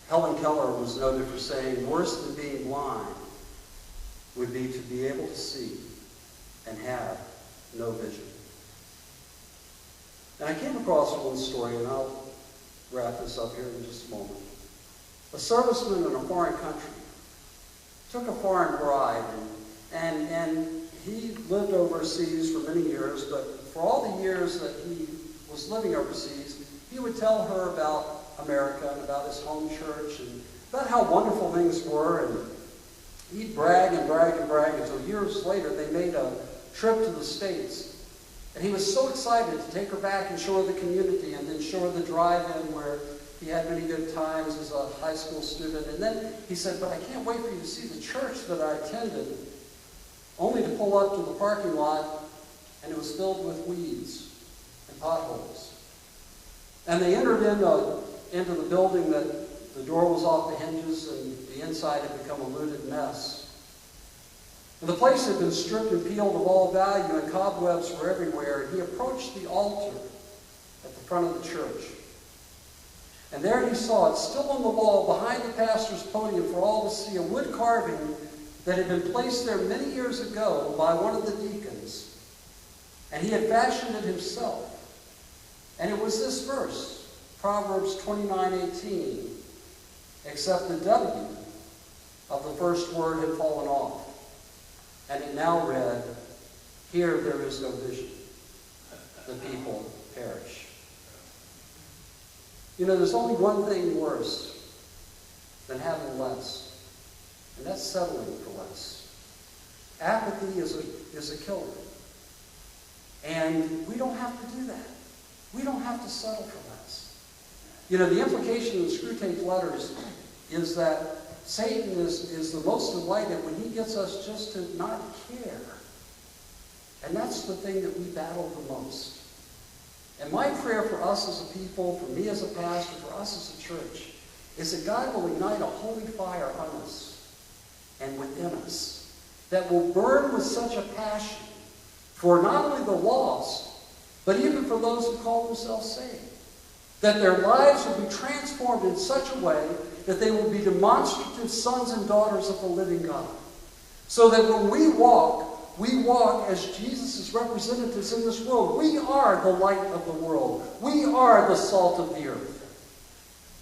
Helen Keller was noted for saying, worse than being blind would be to be able to see and have no vision. And I came across one story, and I'll wrap this up here in just a moment. A serviceman in a foreign country took a foreign bride, and he lived overseas for many years, but for all the years that he was living overseas, he would tell her about America and about his home church and about how wonderful things were, and he'd brag and brag and brag until years later they made a trip to the States. And he was so excited to take her back and show her the community and then show her the drive-in where he had many good times as a high school student. And then he said, but I can't wait for you to see the church that I attended, only to pull up to the parking lot and it was filled with weeds and potholes. And they entered into the building that the door was off the hinges and the inside had become a looted mess. And the place had been stripped and peeled of all value and cobwebs were everywhere. And he approached the altar at the front of the church. And there he saw it, still on the wall behind the pastor's podium for all to see, a wood carving that had been placed there many years ago by one of the deacons. And he had fashioned it himself. And it was this verse, Proverbs 29:18, except the W of the first word had fallen off. And it now read, here there is no vision. The people perish. You know, there's only one thing worse than having less, and that's settling for less. Apathy is a killer. And we don't have to do that. We don't have to settle for less. You know, the implication in the Screwtape letters is that Satan is the most delighted when he gets us just to not care. And that's the thing that we battle the most. And my prayer for us as a people, for me as a pastor, for us as a church, is that God will ignite a holy fire on us and within us that will burn with such a passion for not only the lost, but even for those who call themselves saved. That their lives will be transformed in such a way that they will be demonstrative sons and daughters of the living God. So that when we walk as Jesus' representatives in this world. We are the light of the world. We are the salt of the earth.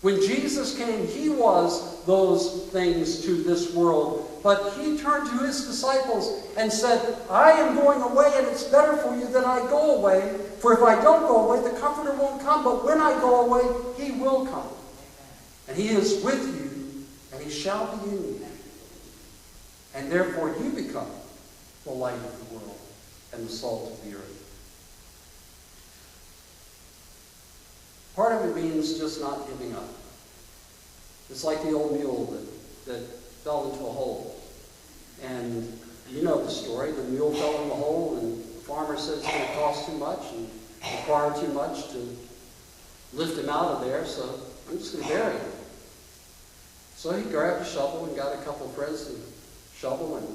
When Jesus came, he was those things to this world. But he turned to his disciples and said, I am going away, and it's better for you that I go away. For if I don't go away, the Comforter won't come. But when I go away, he will come. And he is with you, and he shall be in you. And therefore you become the light of the world and the salt of the earth. Part of it means just not giving up. It's like the old mule that fell into a hole. And you know the story. The mule fell in the hole, and the farmer said it's going to cost too much and require too much to lift him out of there, so I'm just going to bury him. So he grabbed a shovel and got a couple of friends to shovel, and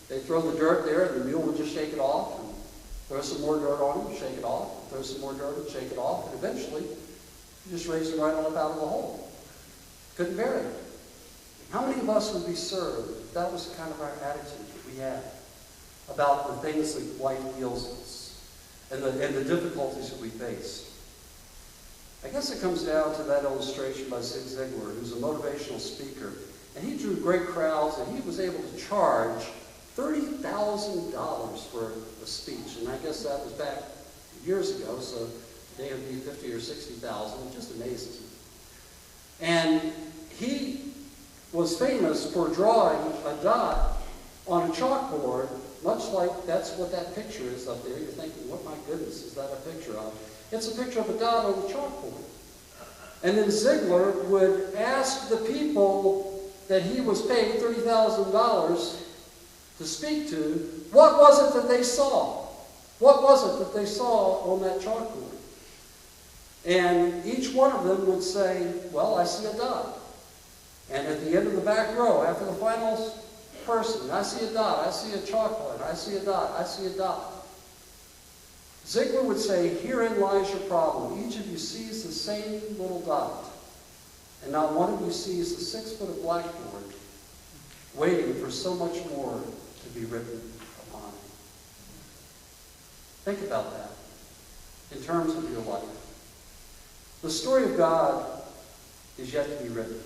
they throw the dirt there, and the mule would just shake it off, and throw some more dirt on him, shake it off, and throw some more dirt and shake it off, and eventually he just raised him right on up out of the hole. Couldn't bury him. How many of us would be served if that was the kind of our attitude that we had about the things that life deals us and the difficulties that we face? I guess it comes down to that illustration by Zig Ziglar, who's a motivational speaker. And he drew great crowds, and he was able to charge $30,000 for a speech. And I guess that was back years ago, so today it would be $50,000 or $60,000. It just amazes me. And he was famous for drawing a dot on a chalkboard, much like that's what that picture is up there. You're thinking, what, my goodness, is that a picture of? It's a picture of a dot on the chalkboard. And then Ziglar would ask the people that he was paid $30,000 to speak to, what was it that they saw? What was it that they saw on that chalkboard? And each one of them would say, well, I see a dot. And at the end of the back row, after the final person, I see a dot, I see a chalkboard, I see a dot, I see a dot. Ziglar would say, herein lies your problem. Each of you sees the same little dot. And not one of you sees the 6 foot of blackboard waiting for so much more to be written upon it. Think about that in terms of your life. The story of God is yet to be written.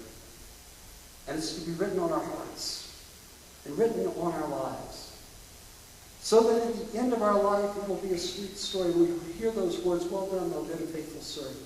And it's to be written on our hearts and written on our lives. So that at the end of our life, it will be a sweet story. We hear those words, "Well done, thou good and faithful servant."